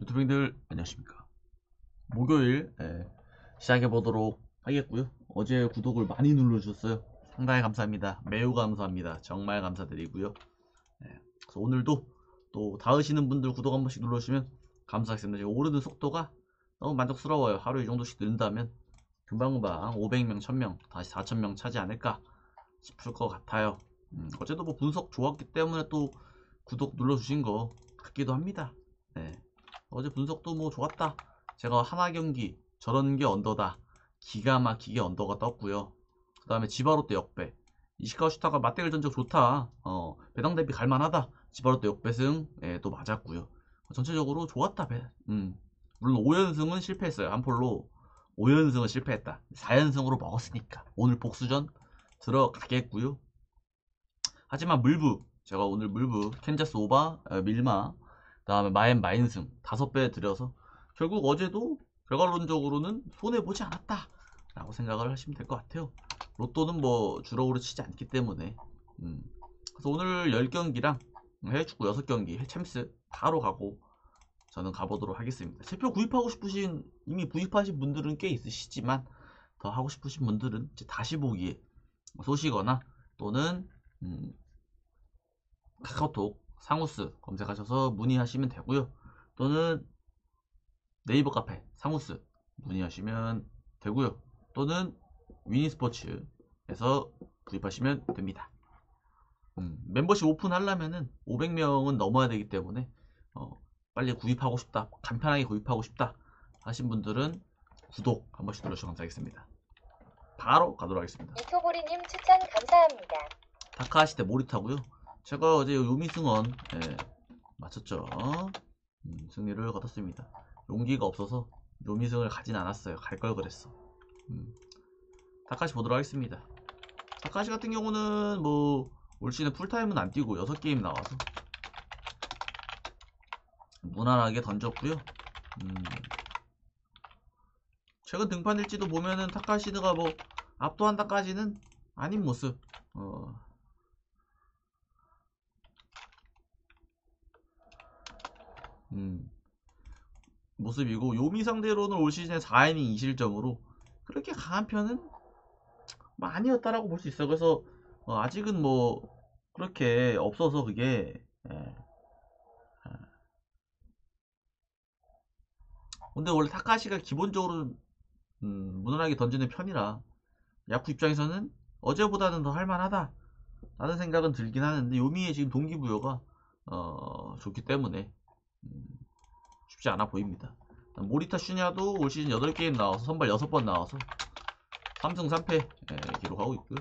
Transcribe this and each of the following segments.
유튜브인들 안녕하십니까. 목요일 시작해 보도록 하겠고요. 어제 구독을 많이 눌러주셨어요. 상당히 감사합니다. 매우 감사합니다. 정말 감사드리고요. 그래서 오늘도 또 닿으시는 분들 구독 한 번씩 눌러주시면 감사하겠습니다. 지금 오르는 속도가 너무 만족스러워요. 하루 이 정도씩 는다면 금방금방 500명, 1000명, 다시 4000명 차지 않을까 싶을 것 같아요. 어제도 뭐 분석 좋았기 때문에 또 구독 눌러주신 거 같기도 합니다. 네. 어제 분석도 뭐 좋았다. 제가 하나 경기 저런 게 언더다. 기가 막히게 언더가 떴고요. 그 다음에 지바로또 역배. 이시카와 슈타가 맞대결 전적 좋다. 배당 대비 갈만하다. 지바로또 역배승 또 맞았고요. 전체적으로 좋았다. 물론 5연승은 실패했어요. 한폴로 5연승은 실패했다. 4연승으로 먹었으니까 오늘 복수전 들어가겠고요. 하지만 물부 제가 오늘 물부 캔자스 오바 밀마 그 다음에 마엔 마인승 5배 들여서 결국 어제도 결과론적으로는 손해보지 않았다 라고 생각을 하시면 될 것 같아요. 로또는 뭐 주력으로 치지 않기 때문에 그래서 오늘 10경기랑 해외축구 6경기 챔스 바로 가고 저는 가보도록 하겠습니다. 제표 구입하고 싶으신 이미 구입하신 분들은 꽤 있으시지만 더 하고 싶으신 분들은 이제 다시 보기에 쏘시거나 또는 카카오톡 상우스 검색하셔서 문의하시면 되고요. 또는 네이버 카페 상우스 문의하시면 되고요. 또는 위니스포츠에서 구입하시면 됩니다. 멤버십 오픈하려면은 500명은 넘어야 되기 때문에 빨리 구입하고 싶다, 간편하게 구입하고 싶다 하신 분들은 구독 한 번씩 눌러주시면 감사하겠습니다. 바로 가도록 하겠습니다. 이토보리님 추천 감사합니다. 다카하시 대 모리타고요. 제가 어제 요미승원 맞췄죠. 승리를 거뒀습니다. 용기가 없어서 요미승을 가진 않았어요. 갈 걸 그랬어. 다카시 보도록 하겠습니다. 다카시 같은 경우는 뭐 올 시즌 풀타임은 안 뛰고 6게임 나와서 무난하게 던졌고요. 최근 등판일지도 보면은 타카시드가 뭐 압도한다까지는 아닌 모습. 모습이고 요미 상대로는 올 시즌에 4이닝 2실점으로 그렇게 강한 편은 뭐 아니었다라고 볼 수 있어요. 그래서 아직은 뭐 그렇게 없어서 그게 근데 원래 타카시가 기본적으로 무난하게 던지는 편이라 야쿠 입장에서는 어제보다는 더 할만하다 라는 생각은 들긴 하는데 요미의 지금 동기부여가 좋기 때문에 쉽지 않아 보입니다. 모리타 슈냐도 올 시즌 8게임 나와서 선발 6번 나와서 3승 3패 기록하고 있고요.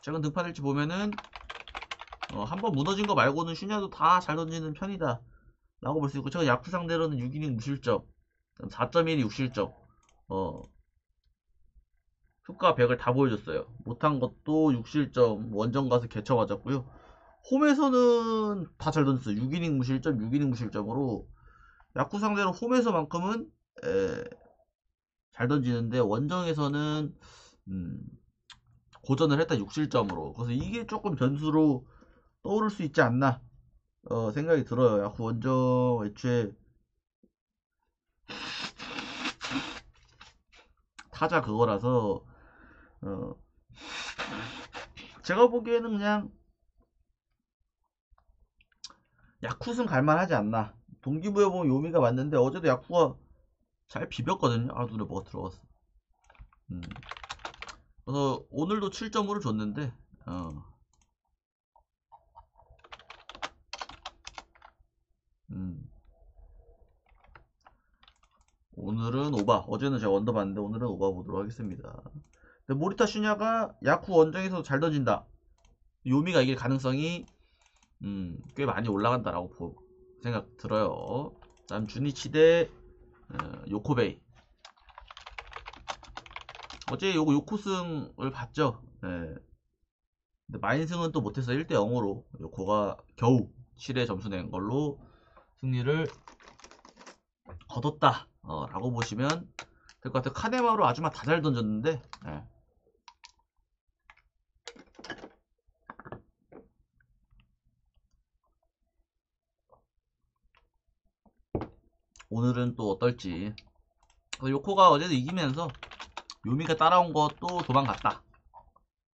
최근 등판일지 보면은 한번 무너진 거 말고는 슈냐도 다 잘 던지는 편이다 라고 볼 수 있고, 제가 야쿠 상대로는 6이닝 무실점 4.1이 6실점 효과 100을 다 보여줬어요. 못한 것도 6실점 원정 가서 개쳐 맞았고요. 홈에서는 다 잘 던졌어요. 6이닝 무실점 6이닝 무실점으로 야쿠 상대로 홈에서만큼은 잘 던지는데 원정에서는 고전을 했다 6실점으로. 그래서 이게 조금 변수로 떠오를 수 있지 않나 생각이 들어요. 야쿠 원정 애초에 타자 그거라서 제가 보기에는 그냥 야쿠승 갈만하지 않나. 동기부여 보면 요미가 맞는데 어제도 야쿠가 잘 비볐거든요. 아, 눈에 뭐가 들어갔어. 그래서 오늘도 7점으로 줬는데 오늘은 오바. 어제는 제가 언더 봤는데 오늘은 오바 보도록 하겠습니다. 근데 모리타 슈냐가 야쿠 원정에서 잘 던진다. 요미가 이길 가능성이 꽤 많이 올라간다라고 생각 들어요. 다음 주니치 대 요코베이. 어제 요거 요코승을 봤죠. 근데 마인승은 또 못해서 1대 0으로 요코가 겨우 7회 점수 낸 걸로 승리를 거뒀다 라고 보시면 될 것 같아요. 카네마루 아주마 다 잘 던졌는데 오늘은 또 어떨지. 요코가 어제도 이기면서 요미가 따라온 것도 도망갔다.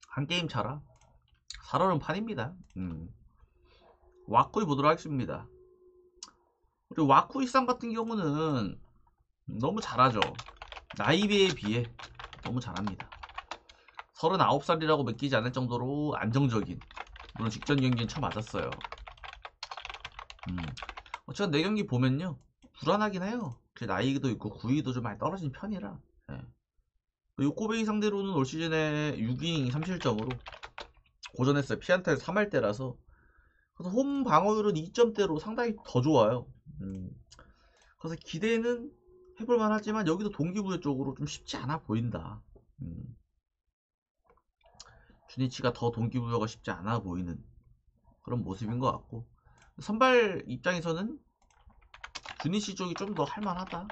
한 게임 차라. 살얼음 판입니다. 와쿠이 보도록 하겠습니다. 그리고 와쿠이상 같은 경우는 너무 잘하죠. 나이비에 비해 너무 잘합니다. 39살이라고 믿기지 않을 정도로 안정적인, 물론 직전 경기는 쳐맞았어요. 어쨌든 내 경기 보면요, 불안하긴 해요. 나이도 있고 구위도 좀 많이 떨어진 편이라. 요코베이 상대로는 올 시즌에 6이닝 3실점으로 고전했어요. 피안타에서 3할대라서. 그래서 홈 방어율은 2점대로 상당히 더 좋아요. 그래서 기대는 해볼만 하지만 여기도 동기부여 쪽으로 좀 쉽지 않아 보인다. 주니치가 더 동기부여가 쉽지 않아 보이는 그런 모습인 것 같고, 선발 입장에서는 주니치 쪽이 좀 더 할만하다.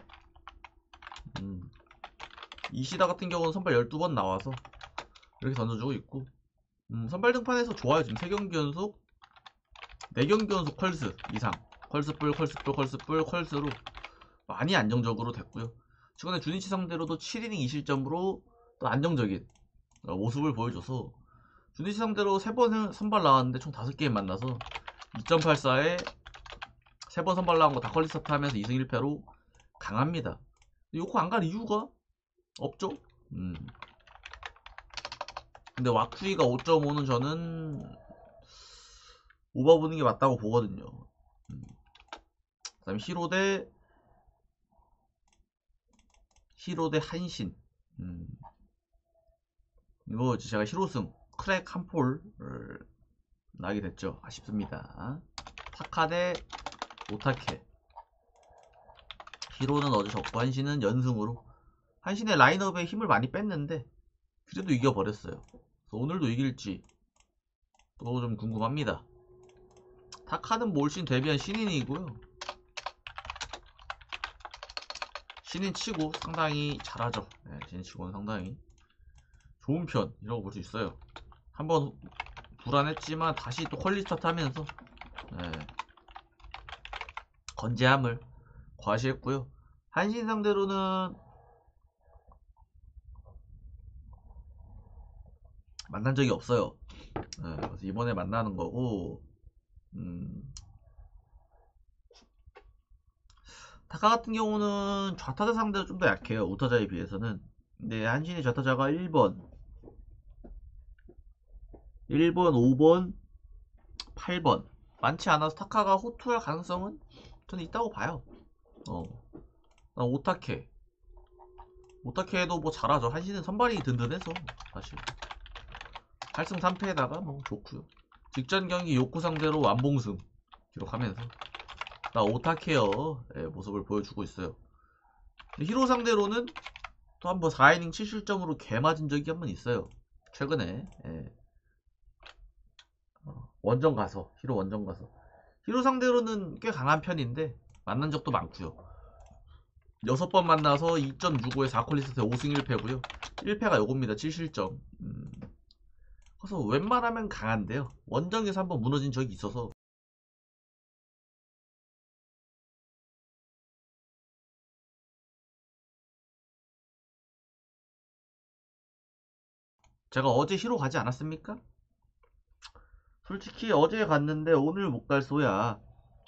이시다 같은 경우는 선발 12번 나와서 이렇게 던져주고 있고, 선발 등판에서 좋아요. 지금 3경기 연속 4경기 연속 컬스 이상, 컬스뿔 컬스로 많이 안정적으로 됐고요. 최근에 주니치 상대로도 7이닝 2실점으로 또 안정적인 모습을 보여줘서, 주니치 상대로 3번 선발 나왔는데 총 5게임 만나서 2.84에 3번 선발 나온 거 다 퀄리스타트 하면서 2승 1패로 강합니다. 요코 안 갈 이유가 없죠. 근데 와쿠이가 5.5는 저는 오버 보는 게 맞다고 보거든요. 그 다음에 히로 대 한신. 이거 제가 히로승 크랙 한 폴 나게 됐죠. 아쉽습니다. 타카 대 오타케. 히로는 어제 졌고 한신은 연승으로. 한신의 라인업에 힘을 많이 뺐는데 그래도 이겨버렸어요. 그래서 오늘도 이길지 또 좀 궁금합니다. 타카는 뭐 올 시즌 데뷔한 신인이고요. 신인 치고 상당히 잘하죠. 네, 신인 치고는 상당히 좋은 편이라고 볼 수 있어요. 한번 불안했지만 다시 또 퀄리스타트 하면서 건재함을 과시했고요. 한신 상대로는 만난 적이 없어요. 그래서 이번에 만나는 거고, 타카 같은 경우는 좌타자 상대로 좀 더 약해요. 우타자에 비해서는. 근데 한신의 좌타자가 1번, 5번, 8번 많지 않아서 타카가 호투할 가능성은 저는 있다고 봐요. 오타케도 뭐 잘하죠. 한신은 선발이 든든해서 사실 8승 3패에다가 뭐 좋고요. 직전 경기 요코 상대로 완봉승 기록하면서 나 오타케어 모습을 보여주고 있어요. 히로 상대로는 또 한번 4이닝 7실점으로 개 맞은 적이 한 번 있어요. 최근에 원정 가서, 히로 원정 가서. 히로 상대로는 꽤 강한 편인데 만난 적도 많고요. 6번 만나서 2.65에 4퀄리스트에 5승 1패고요. 1패가 요겁니다. 7실점. 그래서 웬만하면 강한데요. 원정에서 한번 무너진 적이 있어서 제가 어제 히로 가지 않았습니까? 솔직히 어제 갔는데 오늘 못 갈 소야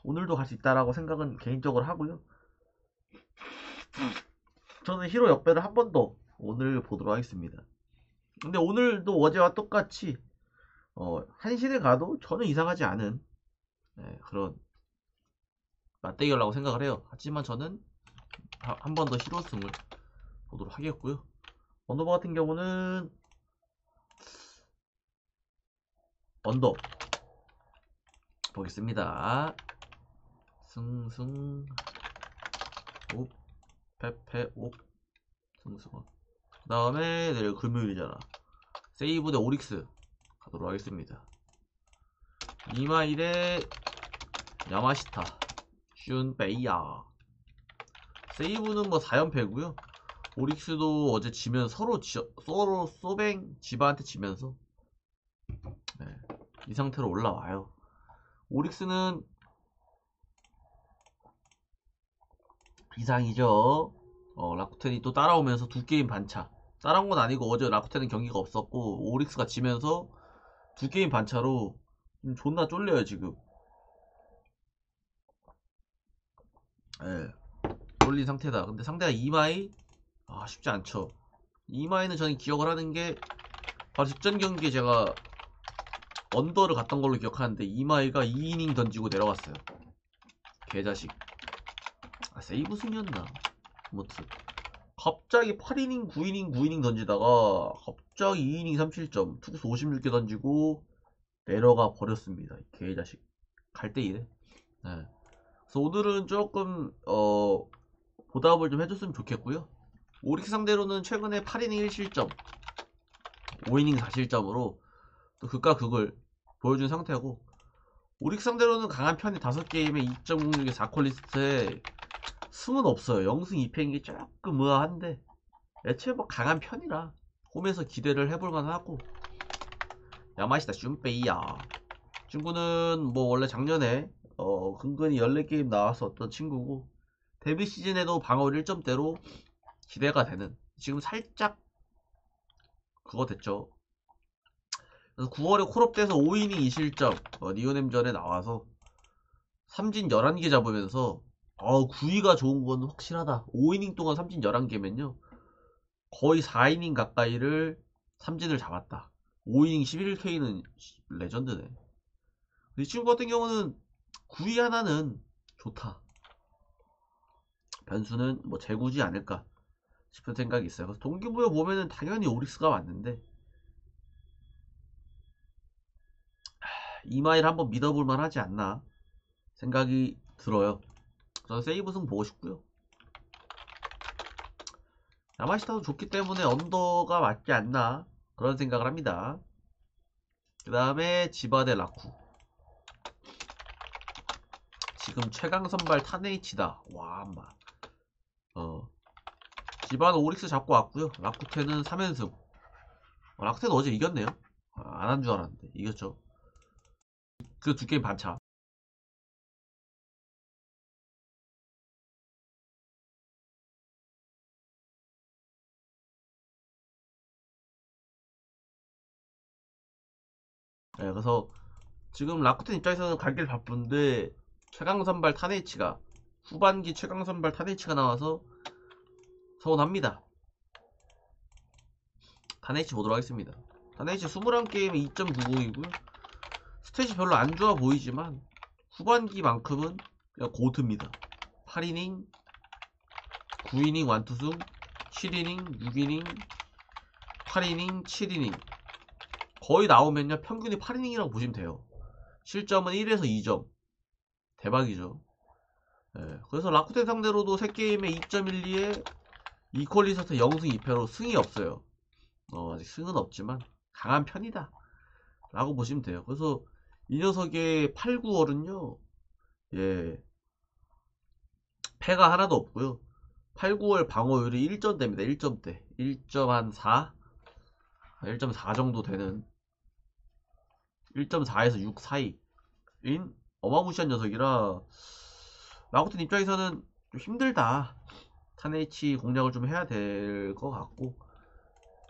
오늘도 갈 수 있다라고 생각은 개인적으로 하고요. 저는 히로 역배를 한 번 더 오늘 보도록 하겠습니다. 근데 오늘도 어제와 똑같이 한신에 가도 전혀 이상하지 않은 그런 맞대결이라고 생각을 해요. 하지만 저는 한 번 더 히로승을 보도록 하겠고요. 언더버 같은 경우는 언더 보겠습니다. 승승 옵 페페 옵 승승. 그 다음에 내일 금요일이잖아. 세이브 대 오릭스 가도록 하겠습니다. 이마일의 야마시타 슌베이야. 세이브는 뭐 4연패고요. 오릭스도 어제 지면 서로 소뱅 지바한테 지면서 이 상태로 올라와요. 오릭스는 이상이죠. 라쿠텐이 또 따라오면서 두 게임 반차. 따라온 건 아니고 어제 라쿠텐은 경기가 없었고 오릭스가 지면서 두 게임 반차로 존나 쫄려요 지금. 예, 쫄린 상태다. 근데 상대가 이마이 쉽지 않죠. 이마이는 저는 기억을 하는 게 바로 직전 경기에 제가 언더를 갔던 걸로 기억하는데 이마이가 2이닝 던지고 내려갔어요. 개자식. 세이브 승이었나? 아무튼 갑자기 8이닝 9이닝 9이닝 던지다가 갑자기 2이닝 3실점 투구수 56개 던지고 내려가 버렸습니다. 개자식. 갈 때 이래. 네. 그래서 오늘은 조금 보답을 좀 해줬으면 좋겠고요. 오릭스 상대로는 최근에 8이닝 1실점 5이닝 4실점으로 또 극과 극을 보여준 상태고, 오릭스 상대로는 강한 편이 5게임에 2.06의 4콜리스트에 승은 없어요. 0승 2패인 게 조금 의아한데 애초에 뭐 강한 편이라 홈에서 기대를 해볼만 하고. 야마시다 슌페이야. 친구는 뭐 원래 작년에 근근히 14게임 나왔었던 친구고 데뷔 시즌에도 방어율 1점대로 기대가 되는, 지금 살짝 그거 됐죠. 그래서 9월에 콜업돼서 5이닝 2실점 니오넴전에 나와서 삼진 11개 잡으면서 9위가 좋은 건 확실하다. 5이닝 동안 삼진 11개면요 거의 4이닝 가까이를 삼진을 잡았다. 5이닝 11K는 레전드네. 이 친구 같은 경우는 9위 하나는 좋다. 변수는 뭐 재구지 않을까 싶은 생각이 있어요. 그래서 동기부여 보면은 당연히 오릭스가 왔는데 이마일 한번 믿어볼만 하지 않나 생각이 들어요. 저는 세이브승 보고 싶고요. 야마시타도 좋기 때문에 언더가 맞지 않나 그런 생각을 합니다. 그 다음에 지바데 라쿠. 지금 최강 선발 타네이치다. 와, 인마. 지바는 오릭스 잡고 왔고요. 라쿠텐은 3연승. 라쿠텐 어제 이겼네요. 안 한 줄 알았는데 이겼죠. 그 두 게임 반차. 네, 그래서 지금 라쿠텐 입장에서는 갈 길 바쁜데 최강 선발 타네이치가, 후반기 최강 선발 타네이치가 나와서 서운합니다. 타네이치 보도록 하겠습니다. 타네이치 21게임에 2.90이고요 스탯이 별로 안 좋아 보이지만 후반기만큼은 그냥 고트입니다. 8이닝 9이닝 완투승, 7이닝 6이닝 8이닝 7이닝 거의 나오면요 평균이 8이닝이라고 보시면 돼요. 실점은 1에서 2점. 대박이죠. 네, 그래서 라쿠텐 상대로도 3게임에 2.12에 이퀄리서트 0승 2패로 승이 없어요. 아직 승은 없지만 강한 편이다 라고 보시면 돼요. 그래서 이 녀석의 8, 9월은요 예, 패가 하나도 없고요 8, 9월 방어율이 1점대입니다. 1점대 1.4 1.4 정도 되는 1.4에서 6 사이인 어마무시한 녀석이라 라쿠텐 입장에서는 좀 힘들다. 타네이치 공략을 좀 해야 될 것 같고,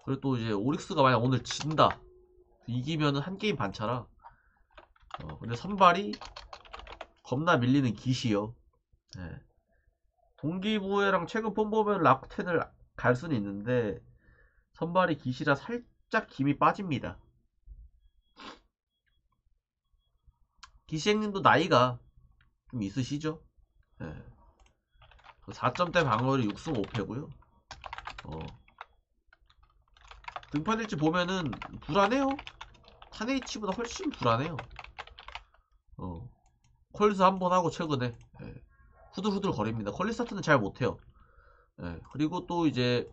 그리고 또 이제 오릭스가 만약 오늘 진다, 이기면은 한 게임 반차라. 근데 선발이 겁나 밀리는 기시요. 네. 동기부여랑 최근 폼 보면 라쿠텐을 갈 수는 있는데 선발이 기시라 살짝 힘이 빠집니다. 기시행님도 나이가 좀 있으시죠? 네. 4점대 방어율이 6승 5패고요. 등판일지 보면은 불안해요. 타네이치보다 훨씬 불안해요. 콜스 한번 하고 최근에 후들후들 거립니다. 퀄리스타트는 잘 못해요. 그리고 또 이제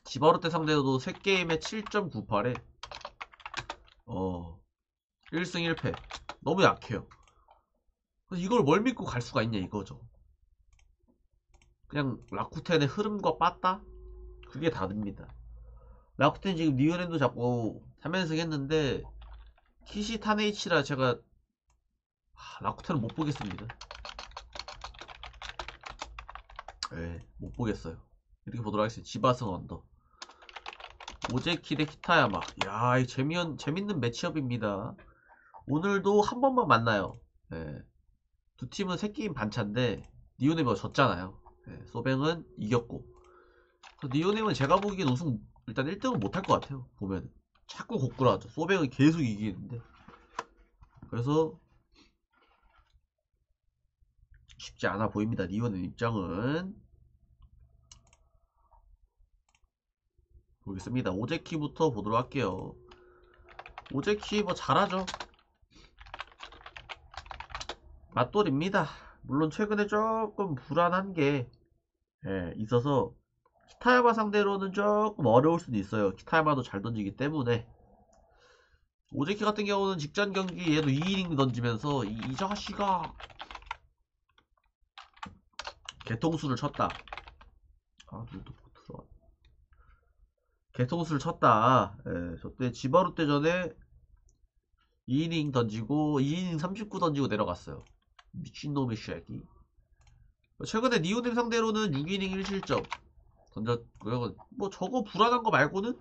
지바로테 상대로도 3게임에 7.98에 1승 1패 너무 약해요. 그래서 이걸 뭘 믿고 갈 수가 있냐 이거죠. 그냥 라쿠텐의 흐름과 빠따? 그게 다릅니다. 라쿠텐 지금 니오넨도 잡고 3연승 했는데 키시 타네이치라 제가 라쿠텐을 못 보겠습니다. 못 보겠어요. 이렇게 보도록 하겠습니다. 지바승 언더. 오제키 대 키타야마. 야, 이 재밌는 매치업입니다. 오늘도 한 번만 만나요. 두 팀은 세 게임 반차인데 니오넴이 졌잖아요. 소뱅은 이겼고. 니오넴은 제가 보기엔 우승 일단 1등은 못할 것 같아요. 보면 자꾸 고꾸라하죠. 소뱅은 계속 이기는데. 그래서 쉽지 않아 보입니다. 니오넴 입장은. 보겠습니다. 오제키부터 보도록 할게요. 오제키 뭐 잘하죠. 맞돌입니다. 물론 최근에 조금 불안한 게 있어서 키타야마 상대로는 조금 어려울 수도 있어요. 키타야마도 잘 던지기 때문에. 오제키 같은 경우는 직전 경기 얘도 2이닝 던지면서 이 자식아 개통수를 쳤다. 누구 들어와. 개통수를 쳤다. 저때 지바루 때 전에 2이닝 던지고 2이닝 39 던지고 내려갔어요. 미친놈의 쉐기. 최근에 니오넴 상대로는 6이닝 1실점 던졌고요. 뭐 저거 불안한 거 말고는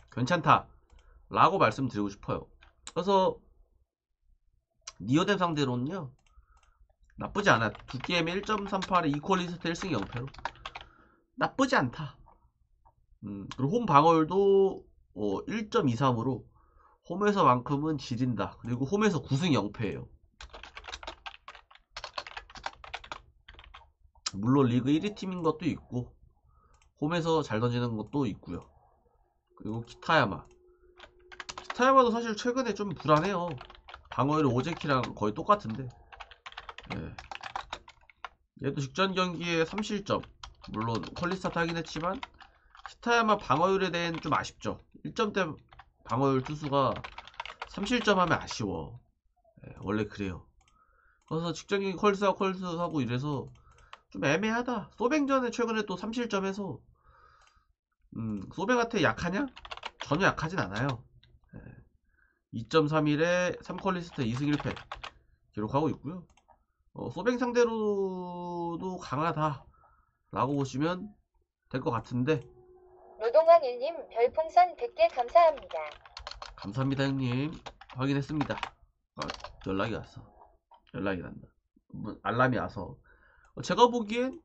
괜찮다 라고 말씀드리고 싶어요. 그래서 니오넴 상대로는요 나쁘지 않아. 두 게임에 1.38에 이퀄리스트 1승 0패로 나쁘지 않다. 그리고 홈 방어율도 1.23으로 홈에서만큼은 지린다. 그리고 홈에서 9승 0패예요. 물론 리그 1위 팀인 것도 있고 홈에서 잘 던지는 것도 있고요. 그리고 키타야마도 사실 최근에 좀 불안해요. 방어율 오제키랑 거의 똑같은데 얘도 직전 경기에 3실점 물론 퀄리스타트 하긴 했지만 키타야마 방어율에 대해는 좀 아쉽죠. 1점대 방어율 투수가 3실점 하면 아쉬워. 원래 그래요. 그래서 직전 경기 컬스하고 이래서 좀 애매하다. 소뱅전에 최근에 또 3실점해서 소뱅한테 약하냐? 전혀 약하진 않아요. 2.31에 3퀄리스트 2승 1패 기록하고 있고요. 소뱅 상대로도 강하다 라고 보시면 될 것 같은데. 노동왕1님 별풍선 100개 감사합니다. 감사합니다 형님. 확인했습니다. 연락이 왔어. 연락이 난다. 알람이 와서 제가 보기엔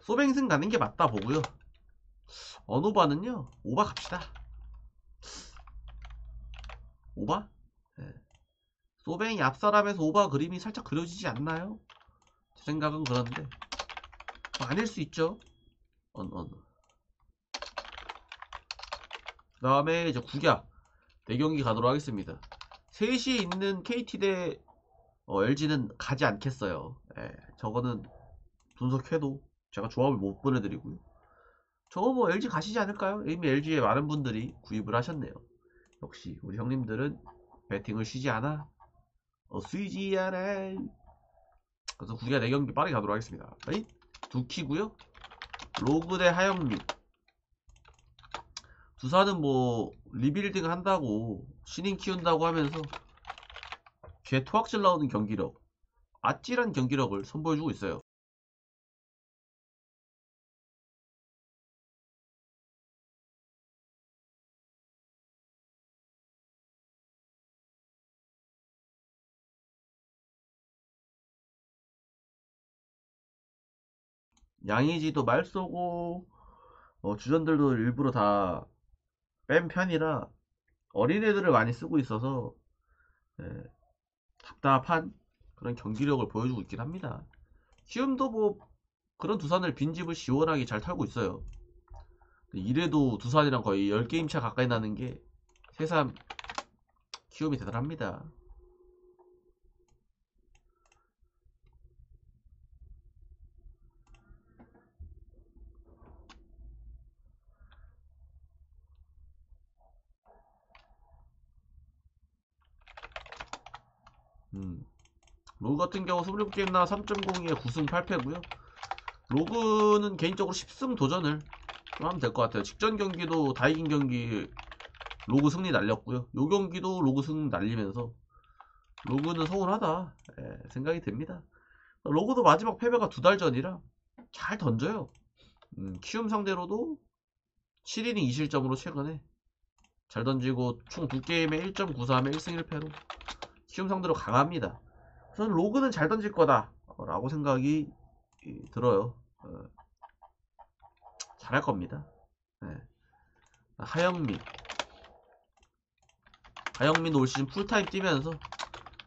소뱅승 가는 게 맞다 보고요. 언오바는요 오바 갑시다. 오바? 소뱅이 앞사람에서 오바 그림이 살짝 그려지지 않나요? 제 생각은 그런데 아닐 수 있죠. 그 다음에 이제 국야 4경기 가도록 하겠습니다. 3시에 있는 KT 대 LG는 가지 않겠어요. 저거는 분석해도 제가 조합을 못 보내드리고요. 저거 뭐 LG 가시지 않을까요? 이미 LG에 많은 분들이 구입을 하셨네요. 역시 우리 형님들은 배팅을 쉬지 않아. 쉬지 않아. 그래서 국야 4경기 빠르게 가도록 하겠습니다. 두키고요. 로그 대 하영민. 두산은 뭐 리빌딩 한다고 신인 키운다고 하면서 개 토악질 나오는 경기력, 아찔한 경기력을 선보여주고 있어요. 양의지도 말 쏘고 주전들도 일부러 다 뺀 편이라 어린애들을 많이 쓰고 있어서 답답한 그런 경기력을 보여주고 있긴 합니다. 키움도 뭐 그런 두산을 빈집을 시원하게 잘 털고 있어요. 이래도 두산이랑 거의 10게임 차 가까이 나는 게 새삼 키움이 대단합니다. 로그 같은 경우 27게임 나 3.02에 9승 8패고요. 로그는 개인적으로 10승 도전을 좀 하면 될 것 같아요. 직전 경기도 다 이긴 경기 로그 승리 날렸고요. 요 경기도 로그 승리 날리면서 로그는 서운하다 생각이 듭니다. 로그도 마지막 패배가 2달 전이라 잘 던져요. 키움 상대로도 7이닝 2실점으로 최근에 잘 던지고 총 2게임에 1.93에 1승 1패로 키움 상대로 강합니다. 저는 로그는 잘 던질 거다 라고 생각이 들어요. 잘할 겁니다. 하영민 올 시즌 풀타임 뛰면서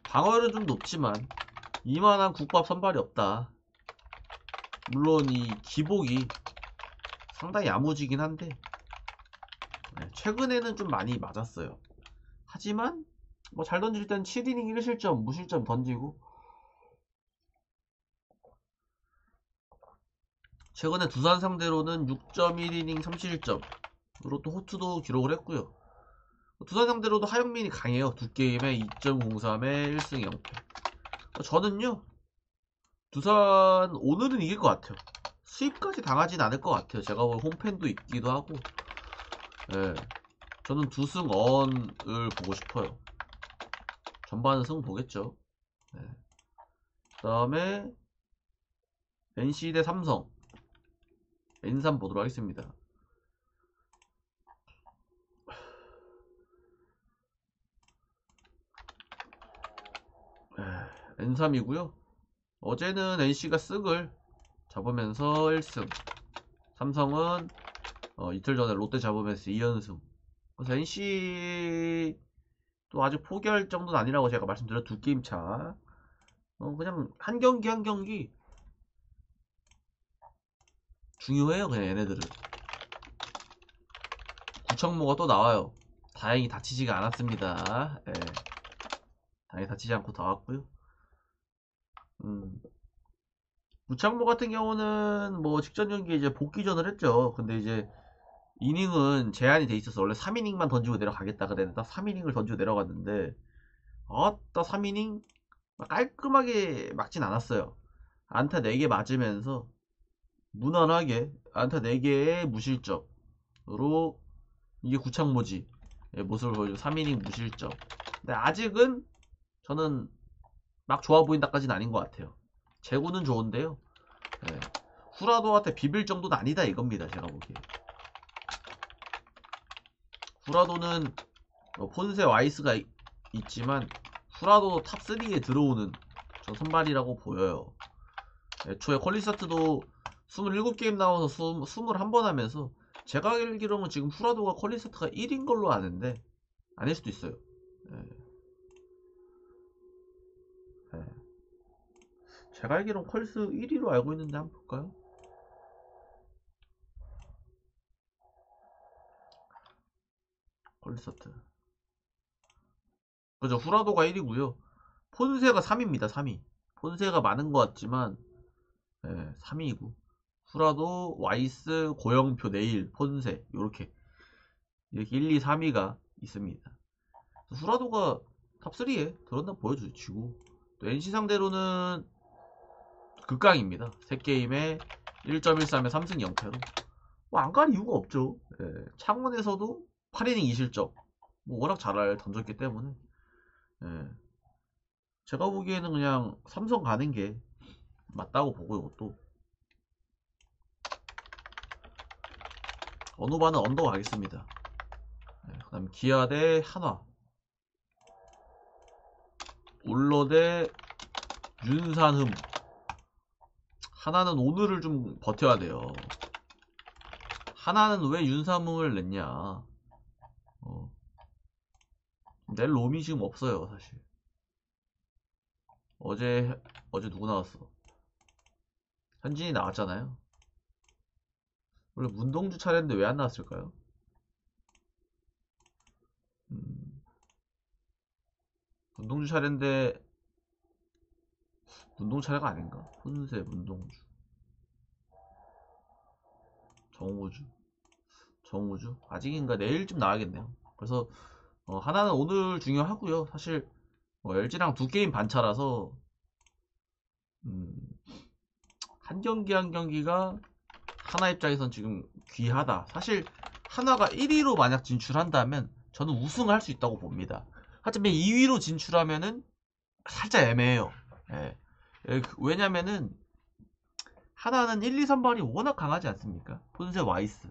방어율은 좀 높지만 이만한 국밥 선발이 없다. 물론 이 기복이 상당히 야무지긴 한데 최근에는 좀 많이 맞았어요. 하지만 뭐 잘 던질 땐 7이닝 1실점 무실점 던지고 최근에 두산 상대로는 6.1이닝 3실점으로 또 호투도 기록을 했고요. 두산 상대로도 하영민이 강해요. 2게임에 2.03에 1승 0패. 저는요 두산 오늘은 이길 것 같아요. 수입까지 당하진 않을 것 같아요. 제가 볼 홈팬도 있기도 하고 저는 2승 언을 보고 싶어요. 전반 승 보겠죠. 그 다음에 NC 대 삼성 N3 보도록 하겠습니다. N3이고요. 어제는 NC가 쓱을 잡으면서 1승, 삼성은 이틀 전에 롯데 잡으면서 2연승. 그래서 NC 또 아직 포기할 정도는 아니라고 제가 말씀드렸 2게임 차. 그냥 한 경기 한 경기 중요해요. 그냥 얘네들은. 구창모가 또 나와요. 다행히 다치지가 않았습니다. 다행히 다치지 않고 나왔고요. 구창모 같은 경우는 뭐 직전 경기에 이제 복귀전을 했죠. 근데 이제 이닝은 제한이 돼 있어서 원래 3이닝만 던지고 내려가겠다 그랬는데 딱 3이닝을 던지고 내려갔는데 딱 3이닝 깔끔하게 막진 않았어요. 안타 4개 맞으면서 무난하게 안타 4개의 무실점으로 이게 구창모지 모습을 보여주고 3이닝 무실점. 근데 아직은 저는 막 좋아 보인다까지는 아닌 것 같아요. 제구는 좋은데요. 후라도한테 비빌 정도는 아니다 이겁니다. 제가 보기에. 후라도는 폰세 와이스가 있지만 후라도 탑3에 들어오는 저 선발이라고 보여요. 애초에 퀄리스타트도 27게임 나와서 21번 하면서 제가 알기로는 지금 후라도가 퀄리스타트가 1인 걸로 아는데 아닐 수도 있어요. 제가 알기로는 퀄스 1위로 알고 있는데 한번 볼까요? 퀄리스타트 그죠. 후라도가 1위고요 폰세가 3위입니다. 3위 폰세가 많은 것 같지만 3위이고 후라도, 와이스, 고영표, 네일, 폰세 이렇게 1, 2, 3위가 있습니다. 후라도가 탑3에 들었나 보여주고 또 NC 상대로는 극강입니다. 3게임에 1.13에 3승 0패로 뭐 안 갈 이유가 없죠. 창원에서도 8이닝 2실점 뭐 워낙 잘 던졌기 때문에 제가 보기에는 그냥 삼성 가는 게 맞다고 보고 이것도 어느 반은 언더 가겠습니다. 그 다음 기아 대 한화, 울러 대 윤산흠. 하나는 오늘을 좀 버텨야 돼요. 하나는 왜 윤산흠을 냈냐. 낼 놈이 지금 없어요 사실. 어제 누구 나왔어? 현진이 나왔잖아요. 원래 문동주 차례인데 왜 안 나왔을까요? 문동주 차례인데 문동 차례가 아닌가? 혼세 문동주 정우주 아직인가 내일쯤 나와야겠네요. 그래서 하나는 오늘 중요하고요. 사실 LG랑 2게임 반차라서 한 경기 한 경기가 하나 입장에선 지금 귀하다. 사실 하나가 1위로 만약 진출한다면 저는 우승할 수 있다고 봅니다. 하지만 2위로 진출하면은 살짝 애매해요. 예. 왜냐면은 하나는 1, 2, 3번이 워낙 강하지 않습니까? 폰세 와이스.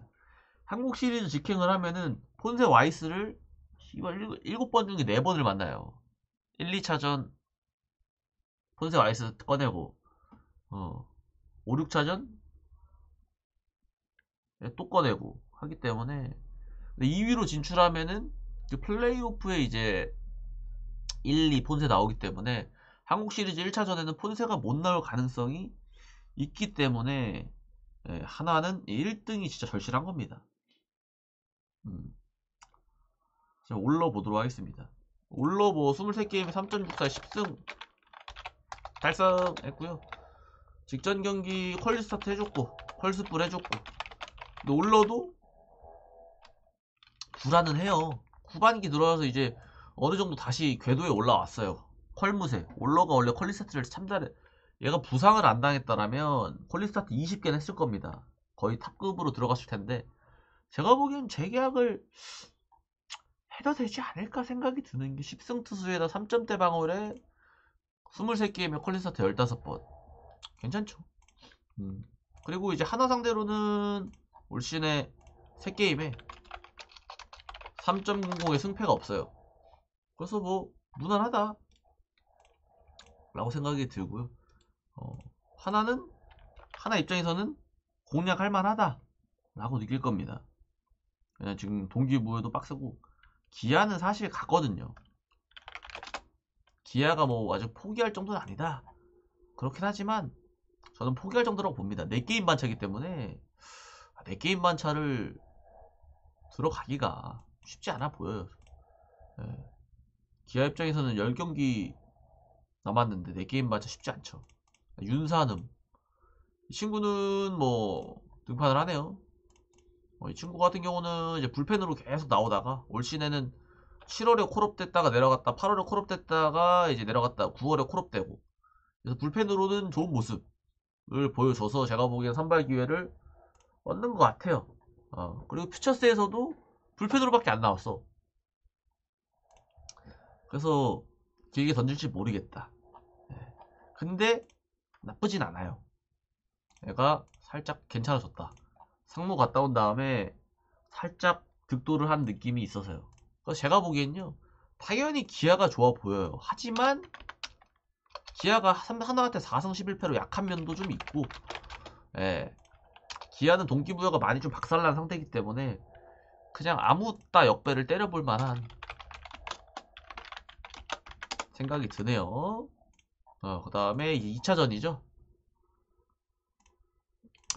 한국 시리즈 직행을 하면은 폰세 와이스를 7번 중에 4번을 만나요. 1, 2차전 폰세 와이스 꺼내고 5, 6차전 또 꺼내고 하기 때문에 2위로 진출하면은 그 플레이오프에 이제 1, 2 폰세 나오기 때문에 한국 시리즈 1차전에는 폰세가 못 나올 가능성이 있기 때문에 하나는 1등이 진짜 절실한 겁니다. 자, 올러보도록 하겠습니다. 올러보 23게임에 3.64 10승 달성했고요. 직전 경기 퀄리 스타트 해줬고 퀄스풀 해줬고 근데 올러도 불안은 해요. 후반기 들어와서 이제 어느정도 다시 궤도에 올라왔어요. 퀄무새 올러가 원래 퀄리 스타트를 참 잘해. 얘가 부상을 안 당했다라면 퀄리 스타트 20개는 했을 겁니다. 거의 탑급으로 들어갔을 텐데 제가 보기엔 재계약을 해도 되지 않을까 생각이 드는 게 10승 투수에다 3점대 방어에 23게임에 퀄리 스타트 15번 괜찮죠. 그리고 이제 하나 상대로는 올 시즌에 3게임에 3.00의 승패가 없어요. 그래서 뭐 무난하다 라고 생각이 들고요. 하나 입장에서는 공략할 만하다 라고 느낄 겁니다. 그냥 지금 동기부여도 빡세고 기아는 사실 갔거든요. 기아가 뭐 아직 포기할 정도는 아니다. 그렇긴 하지만 저는 포기할 정도라고 봅니다. 4게임 반차이기 때문에 4게임 반차를 들어가기가 쉽지 않아 보여요. 기아 입장에서는 10경기 남았는데 4게임 반차 쉽지 않죠. 윤산음 이 친구는 뭐 등판을 하네요. 이 친구 같은 경우는 이제 불펜으로 계속 나오다가 올 시즌에는 7월에 콜업 됐다가 내려갔다 8월에 콜업 됐다가 이제 내려갔다 9월에 콜업 되고 그래서 불펜으로는 좋은 모습을 보여줘서 제가 보기엔 선발 기회를 얻는 것 같아요. 그리고 퓨처스에서도 불펜으로밖에 안 나왔어. 그래서 길게 던질지 모르겠다. 근데 나쁘진 않아요. 얘가 살짝 괜찮아졌다. 상무 갔다 온 다음에 살짝 득도를 한 느낌이 있어서요. 그래서 제가 보기엔요 당연히 기아가 좋아 보여요. 하지만 기아가 하나한테 4승 11패로 약한 면도 좀 있고 기아는 동기부여가 많이 좀 박살난 상태이기 때문에 그냥 아무 따 역배를 때려볼 만한 생각이 드네요. 그 다음에 2차전이죠.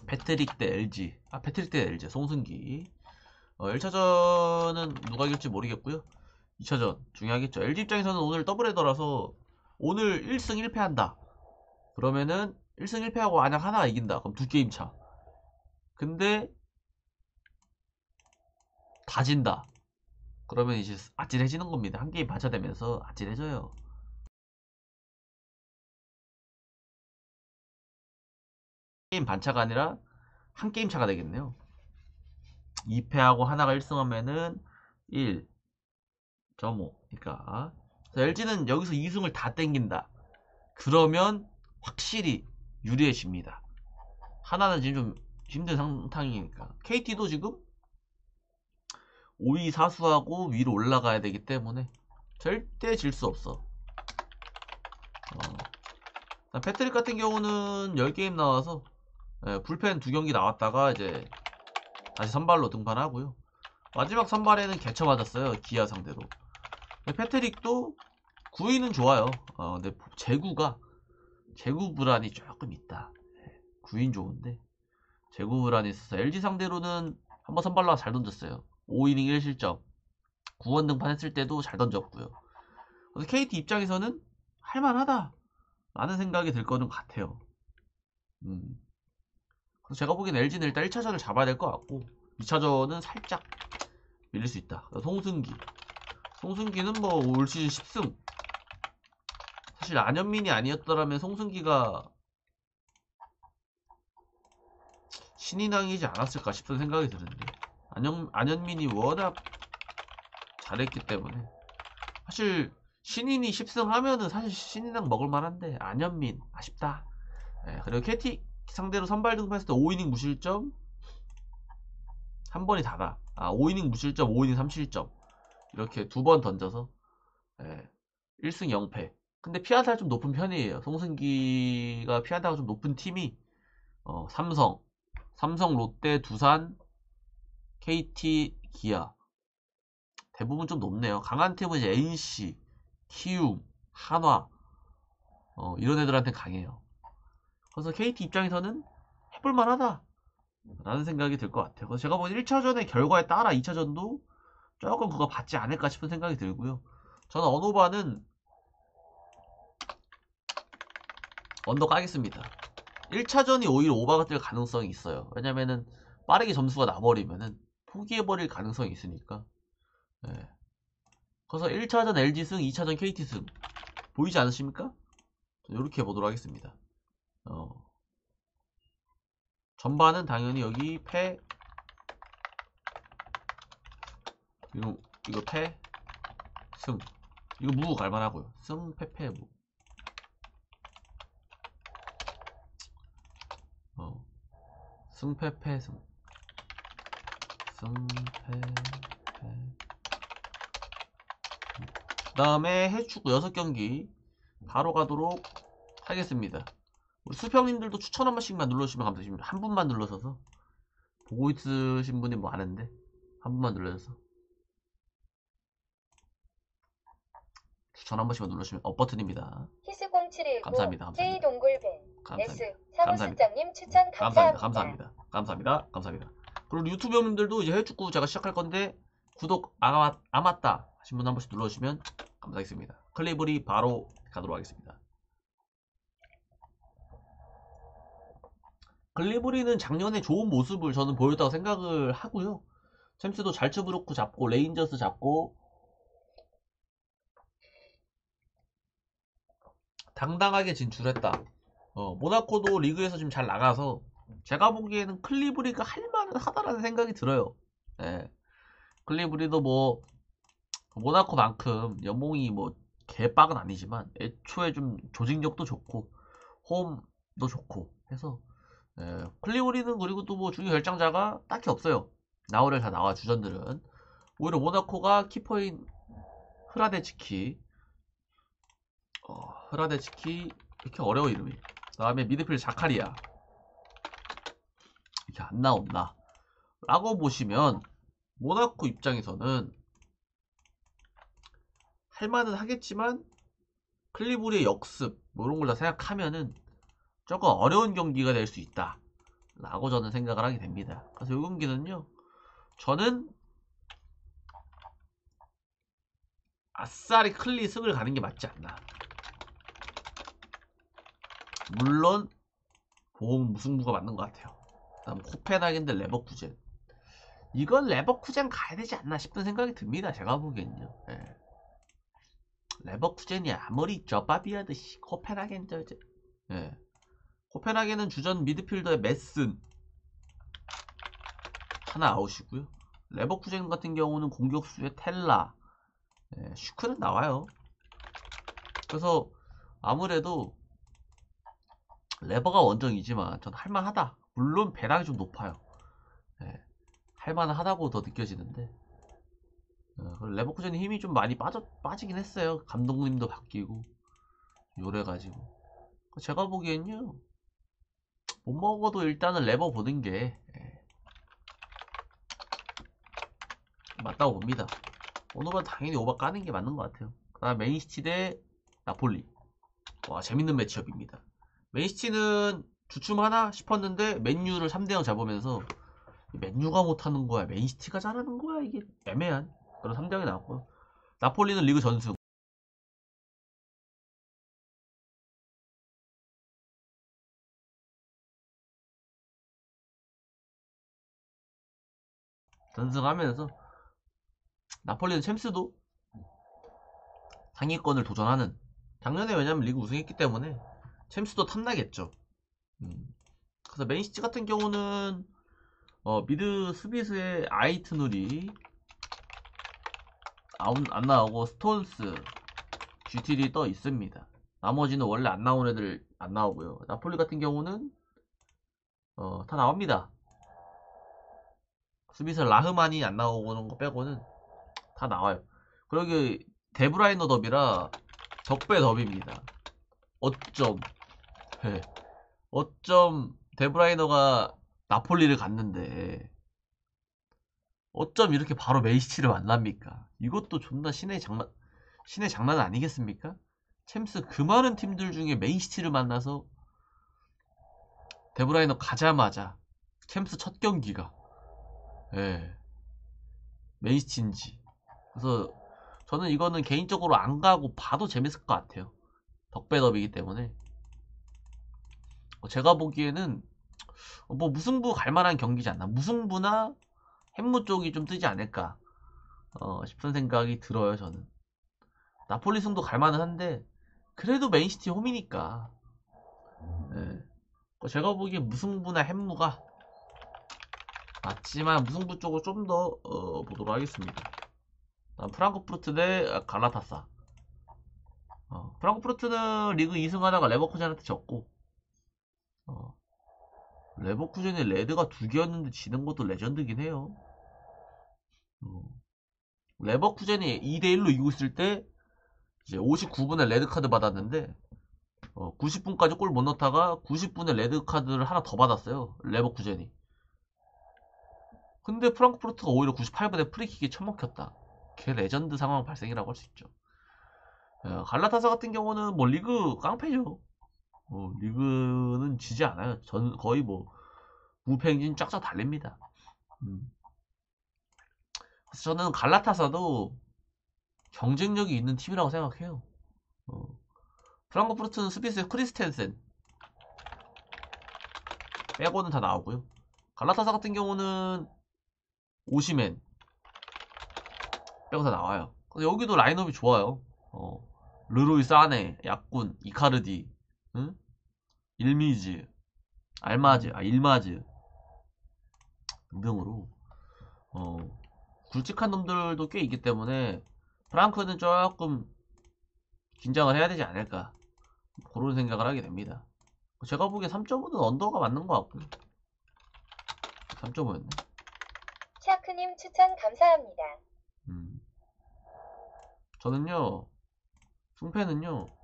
패트릭 대 LG. 패트릭 대 LG. 송승기. 1차전은 누가 이길지 모르겠고요. 2차전 중요하겠죠. LG 입장에서는 오늘 더블헤더라서 오늘 1승 1패 한다. 그러면은 1승 1패하고 만약 하나 이긴다. 그럼 2게임 차. 근데 다 진다. 그러면 이제 아찔해지는 겁니다. 한 게임 반차되면서 아찔해져요. 게임 반차가 아니라 한 게임 차가 되겠네요. 2패하고 하나가 1승하면은 1.5. 그러니까 LG는 여기서 2승을 다 땡긴다. 그러면 확실히 유리해집니다. 하나는 지금 좀 힘든 상황이니까. KT도 지금 5위 사수하고 위로 올라가야 되기 때문에 절대 질 수 없어. 패트릭 같은 경우는 10게임 나와서 불펜 2경기 나왔다가 이제 다시 선발로 등판하고요. 마지막 선발에는 개쳐 맞았어요. 기아 상대로. 패트릭도 구위는 좋아요. 근데 제구 불안이 조금 있다. 구위는 좋은데 제구 불안이 있어서 LG 상대로는 한번 선발로 와서 잘 던졌어요. 5이닝 1실점 9원 등판했을 때도 잘 던졌고요. 그래서 KT 입장에서는 할만하다 라는 생각이 들 거는 같아요. 그래서 제가 보기엔 LG는 일단 1차전을 잡아야 될 것 같고 2차전은 살짝 밀릴 수 있다. 송승기는 뭐 올 시즌 10승. 사실 안현민이 아니었더라면 송승기가 신인왕이지 않았을까 싶은 생각이 드는데 안현민이 워낙 잘했기 때문에 사실 신인이 10승 하면은 사실 신인왕 먹을만한데 안현민 아쉽다. 예, 그리고 KT 상대로 선발 등판했을 때 5이닝 무실점 한 번이 다가 5이닝 무실점 5이닝 3실점 이렇게 두 번 던져서 1승 0패. 근데 피안타가 좀 높은 편이에요. 송승기가 피안타가 좀 높은 팀이 삼성, 롯데, 두산, KT, 기아 대부분 좀 높네요. 강한 팀은 이제 NC, 키움, 한화 이런 애들한테 강해요. 그래서 KT 입장에서는 해볼만하다 라는 생각이 들 것 같아요. 그래서 제가 보기엔 1차전의 결과에 따라 2차전도 조금 그거 받지 않을까 싶은 생각이 들고요. 저는 언오바는 언더 까겠습니다. 1차전이 오히려 오바가 될 가능성이 있어요. 왜냐면은 빠르게 점수가 나버리면은 포기해버릴 가능성이 있으니까. 예. 그래서 1차전 LG승, 2차전 KT승 보이지 않으십니까? 이렇게 해보도록 하겠습니다. 전반은 당연히 여기 패 이거 패 승 이거 무 갈만하고요. 승 패 무 승패패 승 승패패 그 다음에 해축구 6경기 바로 가도록 하겠습니다. 우리 수평님들도 추천 한 번씩만 눌러주시면 감사드립니다. 한 분만 눌러서서 보고 있으신 분이 많은데 한 분만 눌러줘서 추천 한 번씩만 눌러주시면 업버튼입니다. 히스0719 감사합니다. K 동굴뱅 감사합니다. S 사무실장님 추천 감사합니다. 감사합니다. 그리고 유튜브 형님들도 이제 해축구 제가 시작할 건데 구독 안 왔다 하신 분 한 번씩 눌러주시면 감사하겠습니다. 클리브리 바로 가도록 하겠습니다. 클리브리는 작년에 좋은 모습을 저는 보였다고 생각을 하고요. 챔스도 잘츠부르크 잡고 레인저스 잡고 당당하게 진출했다. 모나코도 리그에서 지금 잘 나가서 제가 보기에는 클리브리가 할만은 하다라는 생각이 들어요. 예. 클리브리도 뭐 모나코만큼 연봉이 뭐 개빡은 아니지만 애초에 좀 조직력도 좋고 홈도 좋고 해서 클리브리는 그리고 또 뭐 중요 결정자가 딱히 없어요. 나오를 다 나와 주전들은 오히려 모나코가 키퍼인 흐라데치키 이렇게 어려워 이름이. 그 다음에 미드필드 자카리아 이렇게 안 나온다 라고 보시면 모나코 입장에서는 할만은 하겠지만 클리브리의 역습 뭐 이런 걸 다 생각하면은 조금 어려운 경기가 될 수 있다 라고 저는 생각을 하게 됩니다. 그래서 이 경기는요 저는 아싸리 클리 승을 가는 게 맞지 않나. 물론 보험 무승부가 맞는 것 같아요. 다음 코펜하겐 대 레버쿠젠. 이건 레버쿠젠 가야 되지 않나 싶은 생각이 듭니다. 제가 보기엔요. 예. 레버쿠젠이 아무리 저밥이라듯이 코펜하겐 예. 코펜하겐은 주전 미드필더의 메슨 하나 아웃이고요. 레버쿠젠 같은 경우는 공격수의 텔라, 슈크는 나와요. 그래서 아무래도 레버가 원정이지만 전 할만하다. 물론 배당이 좀 높아요. 할만하다고 더 느껴지는데 레버쿠젠의 힘이 좀 많이 빠지긴 했어요. 감독님도 바뀌고 요래가지고 제가 보기엔요 못 먹어도 일단은 레버 보는 게 맞다고 봅니다. 오늘은 당연히 오바 까는 게 맞는 것 같아요. 그 다음 맨시티 대 나폴리. 와 재밌는 매치업입니다. 맨시티는 주춤하나 싶었는데 맨유를 3대0 잡으면서 맨유가 못하는 거야 맨시티가 잘하는 거야 이게 애매한 그런 3대0이 나왔고요. 나폴리는 리그 전승 전승하면서 나폴리는 챔스도 상위권을 도전하는 작년에 왜냐면 리그 우승했기 때문에 챔스도 탐나겠죠. 그래서 맨시티 같은 경우는 미드 수비수의 아이트누리 안 나오고 스톤스, GTD 떠 있습니다. 나머지는 원래 안 나온 애들 안 나오고요. 나폴리 같은 경우는 다 나옵니다. 수비수 라흐만이 안 나오는 거 빼고는 다 나와요. 그러게 데브라이너 더비라 적배 더비입니다. 어쩜 네. 어쩜 데브라이너가 나폴리를 갔는데 어쩜 이렇게 바로 맨시티를 만납니까? 이것도 존나 신의 장난 아니겠습니까? 챔스 그 많은 팀들 중에 맨시티를 만나서 데브라이너 가자마자 챔스 첫 경기가 맨시티인지. 그래서 저는 이거는 개인적으로 안 가고 봐도 재밌을 것 같아요. 덕배더비이기 때문에. 제가 보기에는 뭐 무승부 갈만한 경기지 않나. 무승부나 햄무 쪽이 좀 뜨지 않을까 싶은 생각이 들어요. 저는 나폴리 승도 갈만은 한데 그래도 맨시티 홈이니까 제가 보기에 무승부나 햄무가 맞지만 무승부 쪽을 좀 더 보도록 하겠습니다. 프랑크푸르트 대 갈라타사. 프랑크푸르트는 리그 2승 하다가 레버쿠젠한테 졌고 레버쿠젠의 레드가 2개였는데 지는 것도 레전드긴 해요. 레버쿠젠이 2대1로 이기고 있을 때 이제 59분에 레드카드 받았는데 90분까지 골 못 넣다가 90분에 레드카드를 하나 더 받았어요. 레버쿠젠이. 근데 프랑크푸르트가 오히려 98분에 프리킥이 처먹혔다. 걔 레전드 상황 발생이라고 할 수 있죠. 갈라타사 같은 경우는 뭐 리그 깡패죠. 리그는 지지 않아요. 거의 뭐 무패행진 쫙쫙 달립니다. 그래서 저는 갈라타사도 경쟁력이 있는 팀이라고 생각해요. 프랑크푸르트는 수비수의 크리스텐센 빼고는 다 나오고요. 갈라타사 같은 경우는 오시멘 빼고 다 나와요. 근데 여기도 라인업이 좋아요. 르로이 사네, 약군, 이카르디, 응? 일미즈, 일마즈 등등으로 굵직한 놈들도 꽤 있기 때문에 프랑크는 조금 긴장을 해야 되지 않을까 그런 생각을 하게 됩니다. 제가 보기에 3.5는 언더가 맞는 것 같고요. 3.5였네. 샤크님 추천 감사합니다. 저는요 승패는요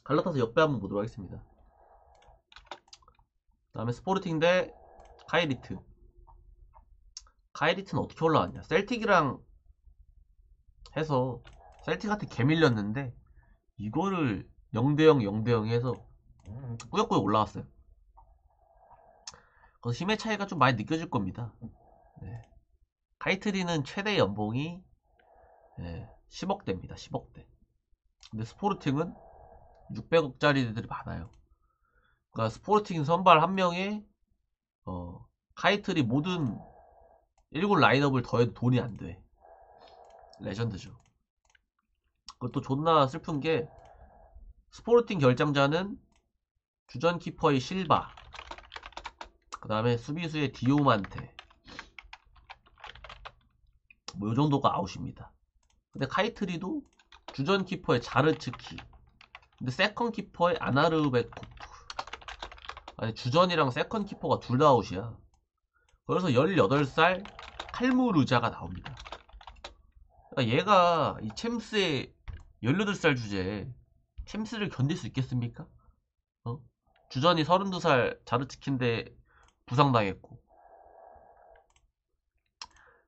갈라타사 역배 한번 보도록 하겠습니다. 그 다음에 스포르팅 대 카이리트. 카이리트는 어떻게 올라왔냐. 셀틱이랑 해서 셀틱한테 개밀렸는데 이거를 0대0 0대0 해서 꾸역꾸역 올라왔어요. 그래서 힘의 차이가 좀 많이 느껴질 겁니다. 카이트리는 최대 연봉이 10억대입니다. 10억대. 근데 스포르팅은 600억짜리들이 많아요. 그러니까 스포르팅 선발 한 명에 카이트리 모든 1군 라인업을 더해도 돈이 안 돼. 레전드죠. 그것도 존나 슬픈 게 스포르팅 결장자는 주전 키퍼의 실바, 그 다음에 수비수의 디오만테, 뭐 요정도가 아웃입니다. 근데 카이트리도 주전 키퍼의 자르츠키, 근데 세컨 키퍼의 아나르베코프. 아니 주전이랑 세컨 키퍼가 둘 다 아웃이야. 그래서 18살 칼무르자가 나옵니다. 그러니까 얘가 이 챔스의 18살 주제에 챔스를 견딜 수 있겠습니까? 주전이 32살 자르츠키인데 부상당했고,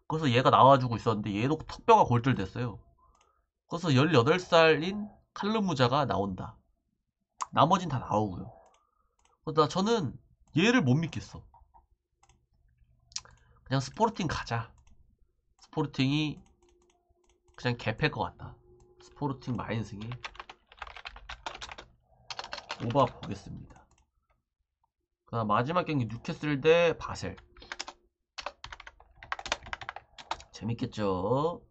그래서 얘가 나와주고 있었는데 얘도 턱뼈가 골절됐어요. 그래서 18살인 칼르무자가 나온다. 나머진 다 나오고요. 그러다 저는 얘를 못 믿겠어. 그냥 스포르팅 가자. 스포르팅이 그냥 개패일 것 같다. 스포르팅 마인승이 오바 보겠습니다. 그다음 마지막 경기 뉴캐슬 대 바셀. 재밌겠죠?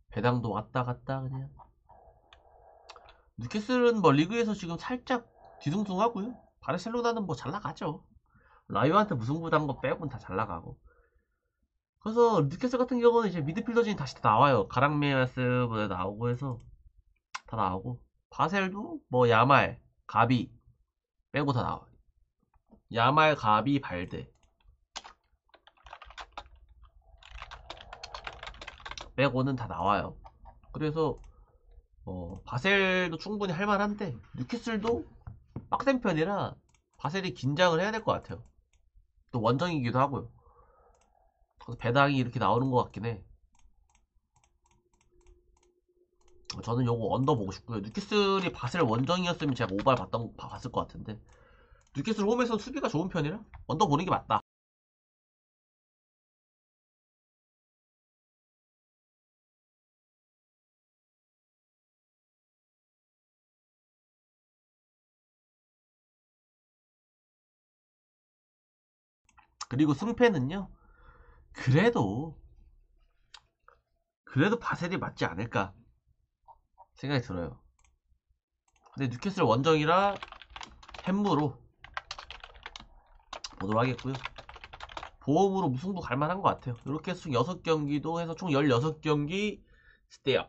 배당도 왔다 갔다 그냥. 뉴캐슬은 뭐 리그에서 지금 살짝 뒤숭숭하고요. 바르셀로나는 뭐 잘 나가죠. 라이오한테 무승부 단 거 빼고는 다 잘 나가고. 그래서 뉴캐슬 같은 경우는 이제 미드필더진이 다시 다 나와요. 가랑메아스보다 나오고 해서 다 나오고. 바셀도 뭐 야말, 가비 빼고 다 나와요. 야말, 가비, 발데 빼고는 다 나와요. 그래서 바셀도 충분히 할만한데 뉴캐슬도 빡센 편이라 바셀이 긴장을 해야 될 것 같아요. 또 원정이기도 하고요. 그래서 배당이 이렇게 나오는 것 같긴 해. 저는 요거 언더 보고 싶고요. 뉴캐슬이 바셀 원정이었으면 제가 오발 봤을 것 같은데 뉴캐슬 홈에서 수비가 좋은 편이라 언더 보는 게 맞다. 그리고 승패는요. 그래도 바셀이 맞지 않을까 생각이 들어요. 근데 뉴캐슬 원정이라 햄무로 보도록 하겠고요. 보험으로 무승부 갈만한 것 같아요. 이렇게 총 6경기도 해서 총 16경기 스테이업